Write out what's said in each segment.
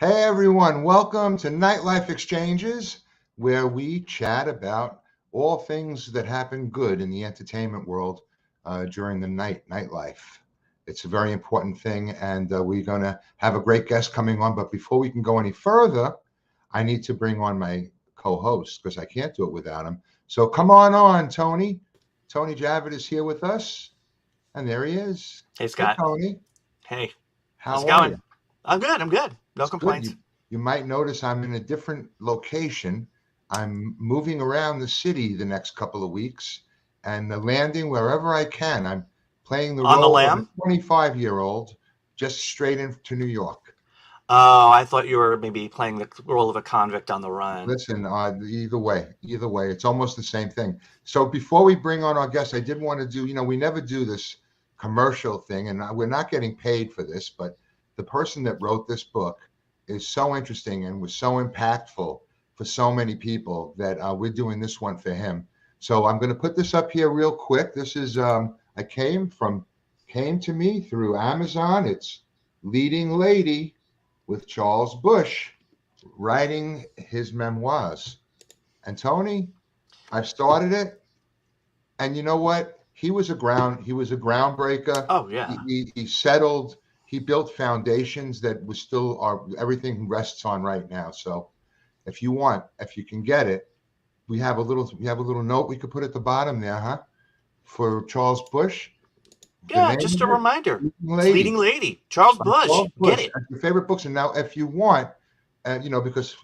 Hey everyone, welcome to NiteLife Exchanges, where we chat about all things that happen good in the entertainment world during the nightlife. It's a very important thing, and we're going to have a great guest coming on. But before we can go any further, I need to bring on my co-host because I can't do it without him. So come on, Tony. Tony Javed is here with us, and there he is. Hey, Scott. Hey, Tony. Hey. How's it going? I'm good. No complaints. Good. You might notice I'm in a different location. I'm moving around the city the next couple of weeks and landing wherever I can. I'm playing the role of a 25-year-old just straight into New York. Oh, I thought you were maybe playing the role of a convict on the run. Listen, either way, it's almost the same thing. So before we bring on our guest, I did want to do, we never do this commercial thing, and we're not getting paid for this, but the person that wrote this book is so interesting and was so impactful for so many people that we're doing this one for him. So I'm going to put this up here real quick. This is came to me through Amazon. It's Leading Lady with Charles Bush writing his memoirs. And I've started it, and you know what? He was a groundbreaker. Oh yeah. He settled. He built foundations that was still everything rests on right now. So if you can get it, we have a little note we could put at the bottom there, huh? For Charles Bush. Yeah, just a reminder. Leading Lady. Charles Bush. Get it. Your favorite books. And now if you want, because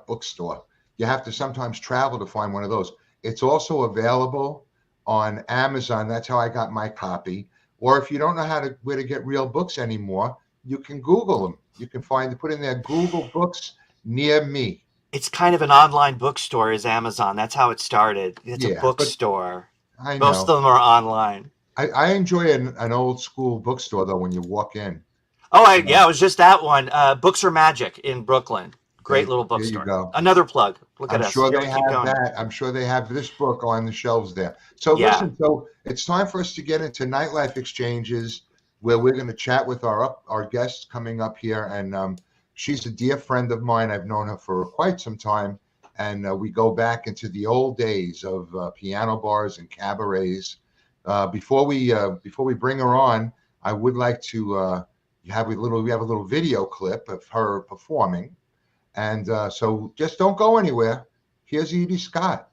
bookstore, you have to sometimes travel to find one of those. It's also available on Amazon. That's how I got my copy. Or if you don't know where to get real books anymore, you can Google them. You can put in there Google books near me. It's kind of an online bookstore is Amazon. That's how it started. It's a bookstore. I know. Most of them are online. I enjoy an old school bookstore though when you walk in. Oh, it was just that one. Books Are Magic in Brooklyn. Great little bookstore. There you go. Another plug. Look at us. I'm sure they have that. I'm sure they have this book on the shelves there. So listen, so it's time for us to get into NiteLife Exchanges, where we're going to chat with our guest coming up here. And she's a dear friend of mine. I've known her for quite some time. And we go back into the old days of piano bars and cabarets. Before we bring her on, I would like to we have a little video clip of her performing. And so just don't go anywhere. Here's Eadie Scott.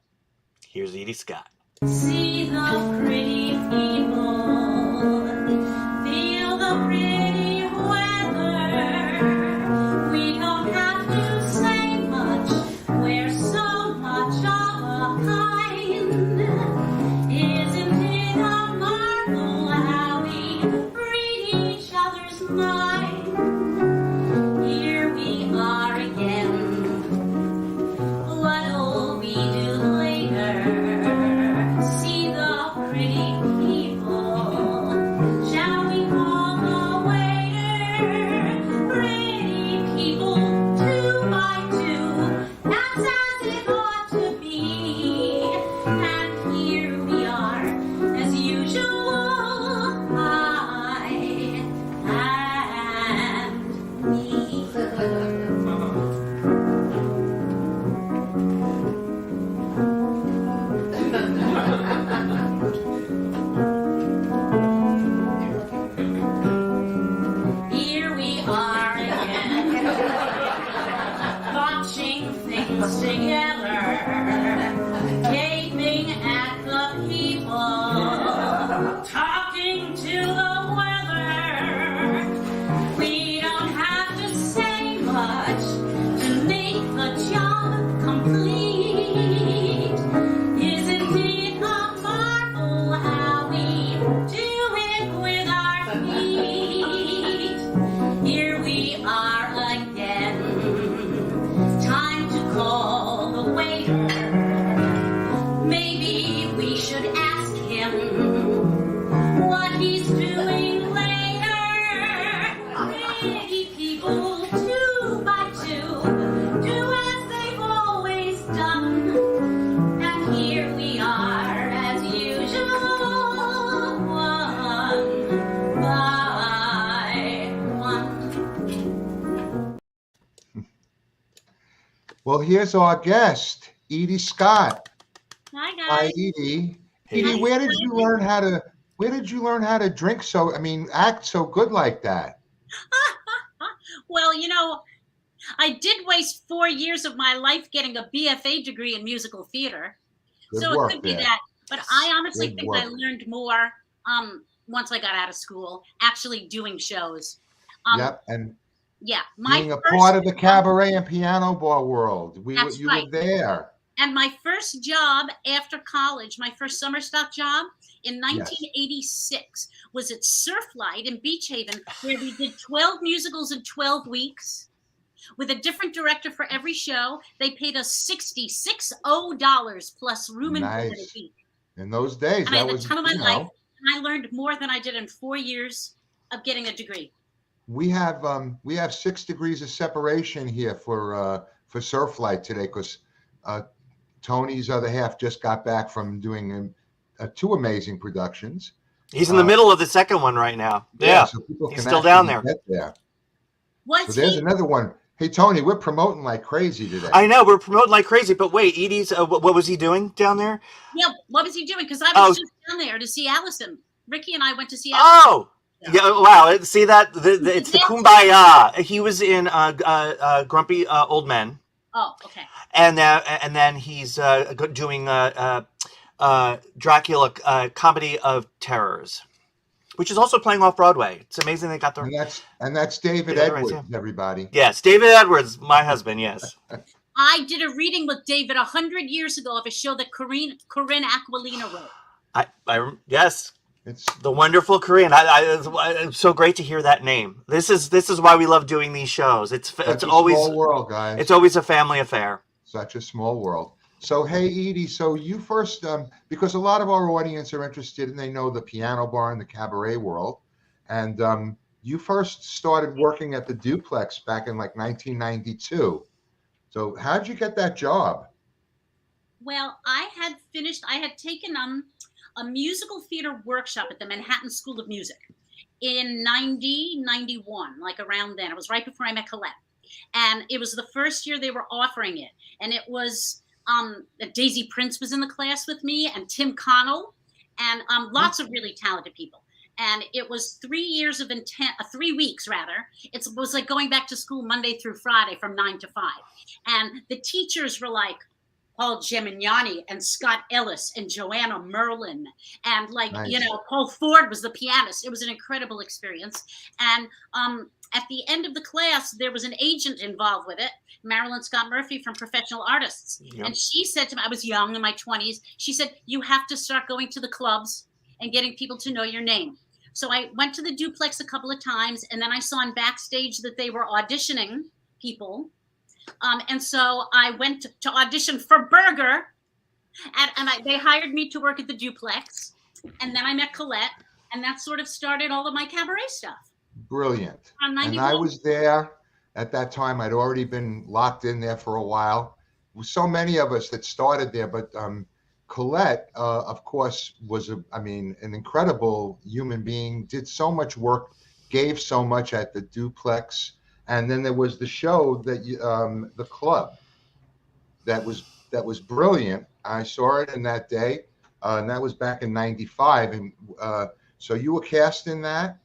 Here's Eadie Scott. See the pretty people, feel the pretty weather. We don't have to say much, we're so much of a kind. Isn't it a marvel how we read each other's minds? Here we are again. What'll we do later? See the pretty people. Shall we call the waiter? Pretty people, 2 by 2. That's as it ought to be. And here we are, as usual. I and me. Here we are again, watching things together, gaping at the people, talking to the weather. We don't have to say much to make the job complete. Isn't it a marvel how we do it with our feet? Here we are again. Time to call the waiter. Maybe we should ask him what he's doing later. Pretty people, 2 by 2, do as they've always done. And here we are, as usual, 1 by 1. Well, here's our guest, Eadie Scott. Hi, Hi, guys. Eadie. Hey, Eadie, Edie. where did you learn how to drink act so good like that? Well, I did waste 4 years of my life getting a BFA degree in musical theater. Good So it work could be there. that. But I honestly Good think I work. learned more once I got out of school, actually doing shows. Um, Yep, and yeah, my being a first part of the cabaret and piano bar world. that's You right. were there. And my first job after college, my first summer stock job in Yes. 1986 was at Surflight in Beach Haven, where we did 12 musicals in 12 weeks with a different director for every show. They paid us $66 plus room and board a Nice. week. In those days, And I that had was, a ton of my you life, know, and I learned more than I did in 4 years of getting a degree. we have 6 degrees of separation here for Surflight today because Tony's other half just got back from doing 2 amazing productions. He's in the middle of the second one right now. Yeah, so people he's can still down actually there. get there. Was So there's he? another one. Hey Tony, we're promoting like crazy today. I know we're promoting like crazy, but wait, Edie's what was he doing down there? Yeah, what was he doing? Because I Oh. was just down there to see Allison. Ricky and I went to see Allison. Oh, yeah! Wow, see that? It's the kumbaya. He was in Grumpy Old Men, Oh, okay. and then he's doing Dracula Comedy of Terrors, which is also playing off Broadway. It's amazing they got the. And that's David Yeah, right, Edwards, everybody. Yes, David Edwards, my husband. Yes. I did a reading with David 100 years ago of a show that Corinne Aquilina wrote. I yes. It's The wonderful Korean. It's so great to hear that name. This is why we love doing these shows. It's always small world, guys. It's always a family affair. Such a small world. So hey Eadie, so you first because a lot of our audience are interested and they know the piano bar and the cabaret world, and you first started working at the Duplex back in like 1992. So how'd you get that job? Well, I had taken a musical theater workshop at the Manhattan School of Music in 91, like around then. It was right before I met Colette. And it was the first year they were offering it. And it was Daisy Prince was in the class with me, and Tim Connell, and lots of really talented people. And it was 3 years of 3 weeks rather. It was like going back to school Monday through Friday from 9 to 5. And the teachers were like Paul Gemignani and Scott Ellis and Joanna Merlin. And Nice. Paul Ford was the pianist. It was an incredible experience. And at the end of the class, there was an agent involved with it, Marilyn Scott Murphy from Professional Artists. Yep. And she said to me, I was young in my 20s. She said, you have to start going to the clubs and getting people to know your name. So I went to the Duplex a couple of times, and then I saw on backstage that they were auditioning people. And so I went to audition for Burger, and they hired me to work at the Duplex. And then I met Colette, and that sort of started all of my cabaret stuff. Brilliant. On And 91. I was there at that time. I'd already been locked in there for a while. So many of us that started there, but Colette, of course, was an incredible human being. Did so much work, gave so much at the Duplex, and then there was the show that the club that was brilliant. I saw it in that day, and that was back in '95. And so you were cast in that.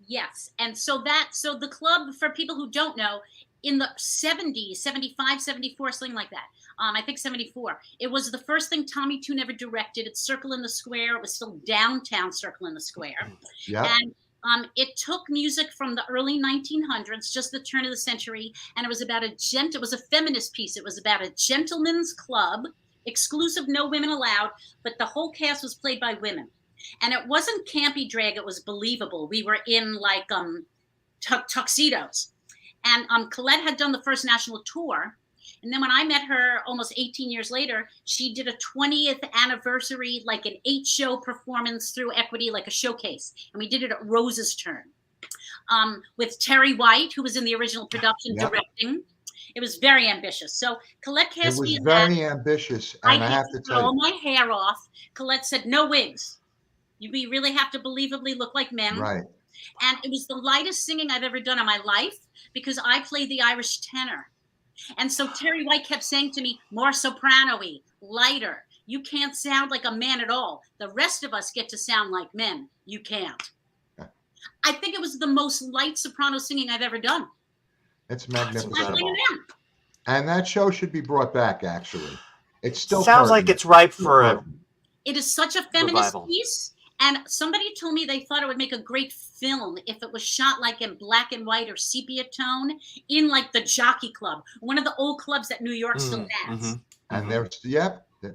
Yes. And so the club, for people who don't know, in the 70s, 75, 74, something like that. I think 74. It was the first thing Tommy Tune ever directed. It's Circle in the Square. It was still downtown Circle in the Square. Yeah. And it took music from the early 1900s, just the turn of the century. And it was about it was a feminist piece. It was about a gentleman's club, exclusive, no women allowed, but the whole cast was played by women. And it wasn't campy drag. It was believable. We were in like tuxedos. And Colette had done the first national tour. And then when I met her almost 18 years later, she did a 20th anniversary, like an 8-show performance through Equity, like a showcase. And we did it at Rose's Turn with Terry White, who was in the original production, directing. It was very ambitious. So Colette cast me in that. It was very ambitious. And I have to tell you, all my hair off. Colette said, no wigs. We really have to believably look like men. right. And it was the lightest singing I've ever done in my life because I played the Irish tenor. And so Terry White kept saying to me, more soprano-y, lighter. You can't sound like a man at all. The rest of us get to sound like men. You can't. I think it was the most light soprano singing I've ever done. It's magnificent. incredible. And that show should be brought back, actually. It's still Sounds like pertinent. it's ripe for a It is such a feminist revival. piece. And somebody told me they thought it would make a great film if it was shot like in black and white or sepia tone in like the Jockey Club, one of the old clubs that New York still has. And there's,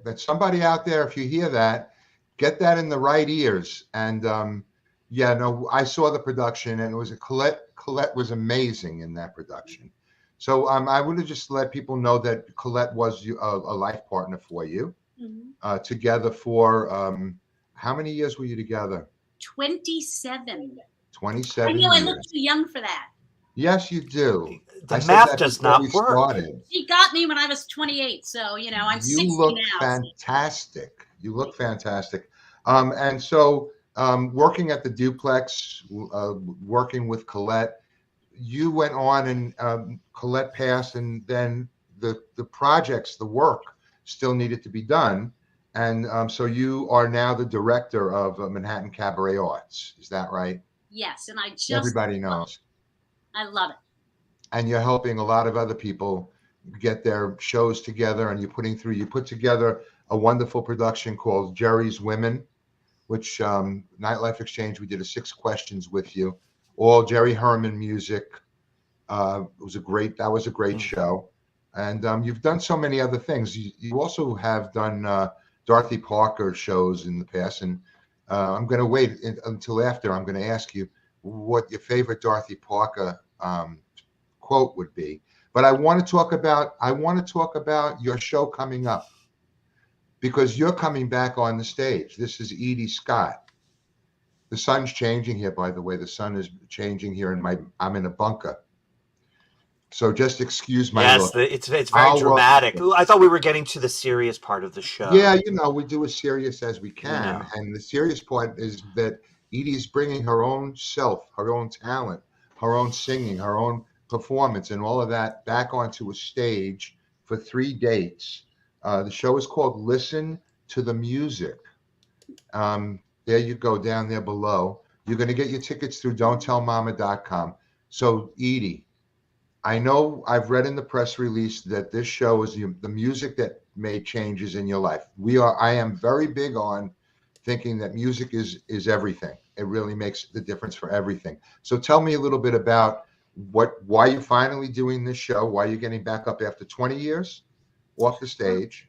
that's somebody out there. If you hear that, get that in the right ears. And I saw the production, and it was Colette was amazing in that production. So I would have just let people know that Colette was a life partner for you, together for how many years were you together? 27. 27 I know I years. look too young for that. Yes, you do. The I said math that does before not we work. started. She got me when I was 28, so I'm 60 You look now. fantastic. You look fantastic. And so working at the duplex, working with Colette, you went on and Colette passed, and then the projects, the work still needed to be done. And so you are now the director of Manhattan Cabaret Arts. Is that right? Yes, and I just Everybody knows. I love it. And you're helping a lot of other people get their shows together, and you put together a wonderful production called Jerry's Women, which NiteLife Exchange, we did 6 questions with you, all Jerry Herman music. That was a great show. And you've done so many other things. You also have done Dorothy Parker shows in the past, and I'm going to wait until after. I'm going to ask you what your favorite Dorothy Parker quote would be. But I want to talk about your show coming up, because you're coming back on the stage. This is Eadie Scott. The sun's changing here, by the way. The sun is changing here, and I'm in a bunker. So just excuse my look. It's very dramatic. I thought we were getting to the serious part of the show. Yeah, we do as serious as we can. And the serious part is that Edie's bringing her own self, her own talent, her own singing, her own performance, and all of that back onto a stage for 3 dates. The show is called Listen to the Music. There you go, down there below. You're going to get your tickets through don'ttellmama.com. So, Eadie, I know I've read in the press release that this show is the music that made changes in your life. I am very big on thinking that music is everything. It really makes the difference for everything. So tell me a little bit about why you're finally doing this show, why you're getting back up after 20 years off the stage.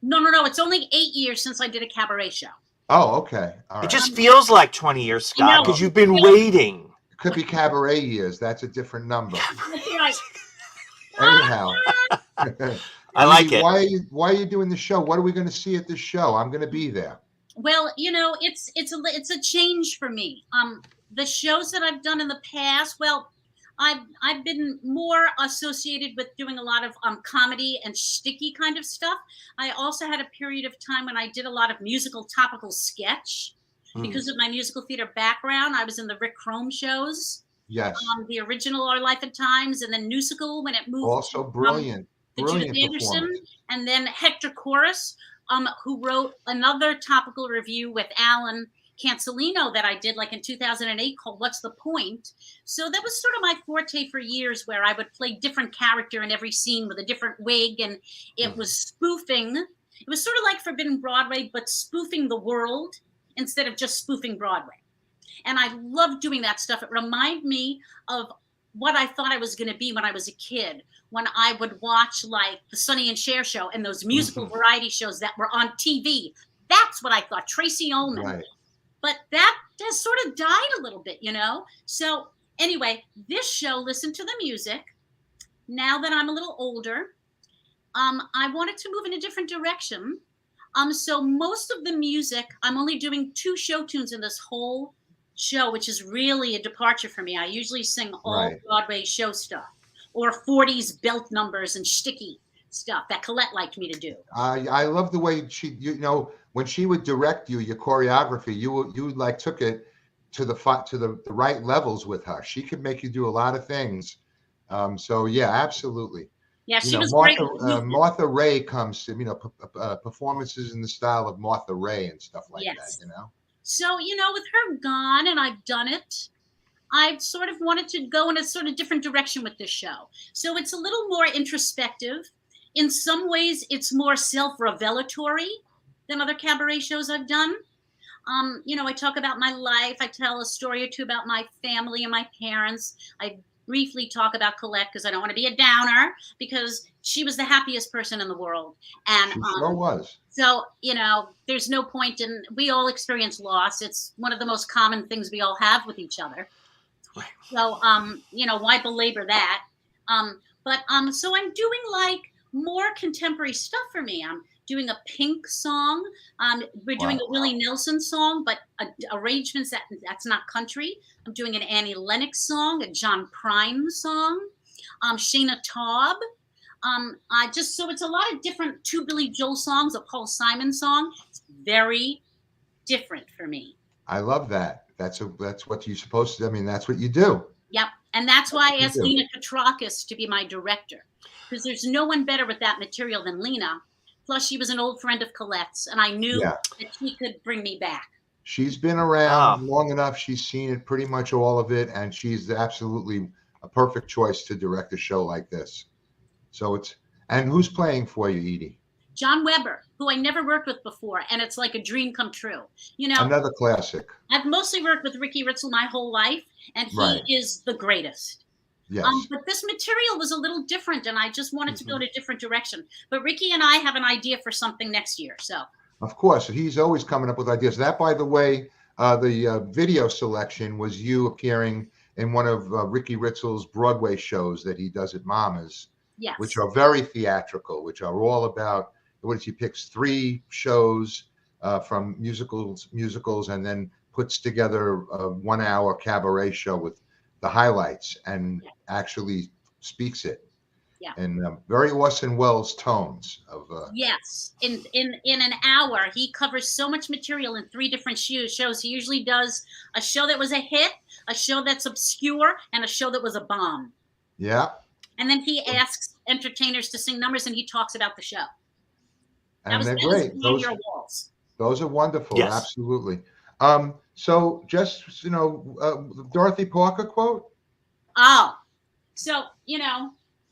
No. It's only 8 years since I did a cabaret show. Oh, okay. All right. It just feels like 20 years, Scott, because you've been waiting. It could be cabaret years. That's a different number. That's right. Anyhow. I like it. Why are you doing the show? What are we going to see at this show? I'm going to be there. Well, it's a change for me. The shows that I've done in the past, well, I've been more associated with doing a lot of comedy and shticky kind of stuff. I also had a period of time when I did a lot of musical topical sketch because of my musical theater background. I was in the Rick Chrome shows. Yes. The original Our Life at Times, and then Newsical when it moved. Also brilliant. The Judith Anderson, and then Hector Chorus, who wrote another topical review with Alan Cancelino that I did like in 2008 called What's the Point? So that was sort of my forte for years, where I would play different character in every scene with a different wig, and it was spoofing. It was sort of like Forbidden Broadway, but spoofing the world instead of just spoofing Broadway. And I loved doing that stuff. It reminded me of what I thought I was going to be when I was a kid, when I would watch like the Sonny and Cher show and those musical variety shows that were on TV. That's what I thought, Tracy Ullman. Right. But that has sort of died a little bit, So anyway, this show, Listen to the Music, now that I'm a little older, I wanted to move in a different direction. So most of the music, I'm only doing 2 show tunes in this whole show, which is really a departure for me. I usually sing all Broadway show stuff or 40s belt numbers and shticky stuff that Colette liked me to do. I love the way she, when she would direct you, your choreography, you like took it to the right levels with her. She could make you do a lot of things. So yeah, absolutely. Yeah, You she know, was great. Martha Ray comes to, performances in the style of Martha Ray and stuff like Yes. that, you know? So, with her gone, and I've done it, I've sort of wanted to go in a sort of different direction with this show. So it's a little more introspective. In some ways, it's more self-revelatory than other cabaret shows I've done. I talk about my life. I tell a story or two about my family and my parents. I briefly talk about Colette because I don't want to be a downer because she was the happiest person in the world. And She sure was. so, there's no point in, we all experience loss. It's one of the most common things we all have with each other. Right. So, why belabor that? So I'm doing like more contemporary stuff for me. I'm doing a Pink song. We're doing a Willie Nelson song, but arrangements that's not country. I'm doing an Annie Lennox song, a John Prine song, Shana Taub. So it's a lot of different, 2 Billy Joel songs, a Paul Simon song. It's very different for me. I love that. That's what you're supposed to. I mean, that's what you do. Yep, and that's why I asked Lena Katrakis to be my director, because there's no one better with that material than Lena. Plus, she was an old friend of Colette's, and I knew that she could bring me back. She's been around long enough. She's seen it, pretty much all of it, and she's absolutely a perfect choice to direct a show like this. So and who's playing for you, Eadie? John Weber, who I never worked with before, and it's like a dream come true. Another classic. I've mostly worked with Ricky Ritzel my whole life, and he is the greatest. Yes. But this material was a little different, and I just wanted to go in a different direction. But Ricky and I have an idea for something next year. So. Of course, he's always coming up with ideas. That, by the way, the video selection was you appearing in one of Ricky Ritzel's Broadway shows that he does at Mama's, which are very theatrical, which are all about. He picks 3 shows from musicals, and then puts together a 1-hour cabaret show with the highlights and actually speaks it. Yeah. And very Orson Welles tones of. Yes, in an hour, he covers so much material in 3 different shows. He usually does a show that was a hit, a show that's obscure, and a show that was a bomb. Yeah. And then he asks entertainers to sing numbers, and he talks about the show. And they're great. Those are wonderful. Yes. Absolutely. So just, Dorothy Parker quote. Oh, so,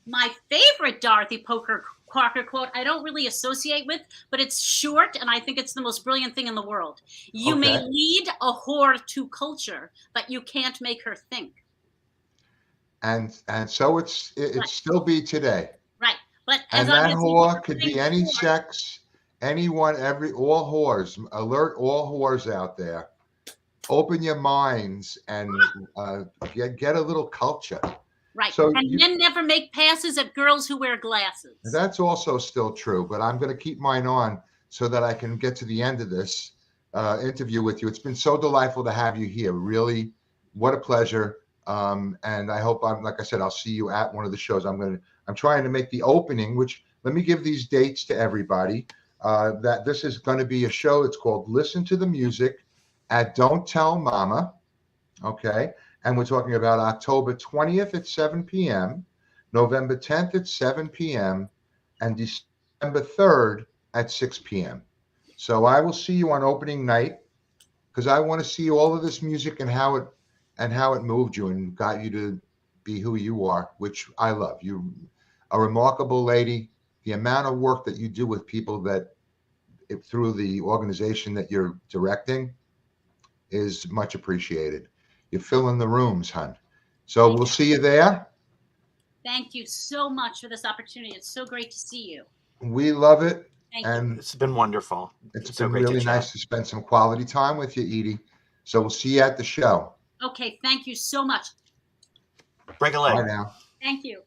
my favorite Dorothy Parker quote I don't really associate with, but it's short, and I think it's the most brilliant thing in the world. You may lead a whore to culture, but you can't make her think. And so it's still be today. Right. But and that whore could be any sex, anyone, all whores. Alert all whores out there. Open your minds and get a little culture. Right. So men never make passes at girls who wear glasses. That's also still true, but I'm going to keep mine on so that I can get to the end of this interview with you. It's been so delightful to have you here. Really, what a pleasure. And I hope like I said, I'll see you at one of the shows. I'm trying to make the opening, which let me give these dates to everybody. That this is going to be a show. It's called Listen to the Music at Don't Tell Mama. Okay. And we're talking about October 20th at 7 p.m., November 10th at 7 p.m., and December 3rd at 6 p.m. So I will see you on opening night because I want to see all of this music and how it moved you and got you to be who you are, which I love. You're a remarkable lady. The amount of work that you do with people through the organization that you're directing is much appreciated. You fill in the rooms, hon. So we'll see you there. Thank you so much for this opportunity. It's so great to see you. We love it. Thank you. It's been wonderful. It's been really nice to spend some quality time with you, Eadie. So we'll see you at the show. Okay. Thank you so much. Break a leg. Bye now. Thank you.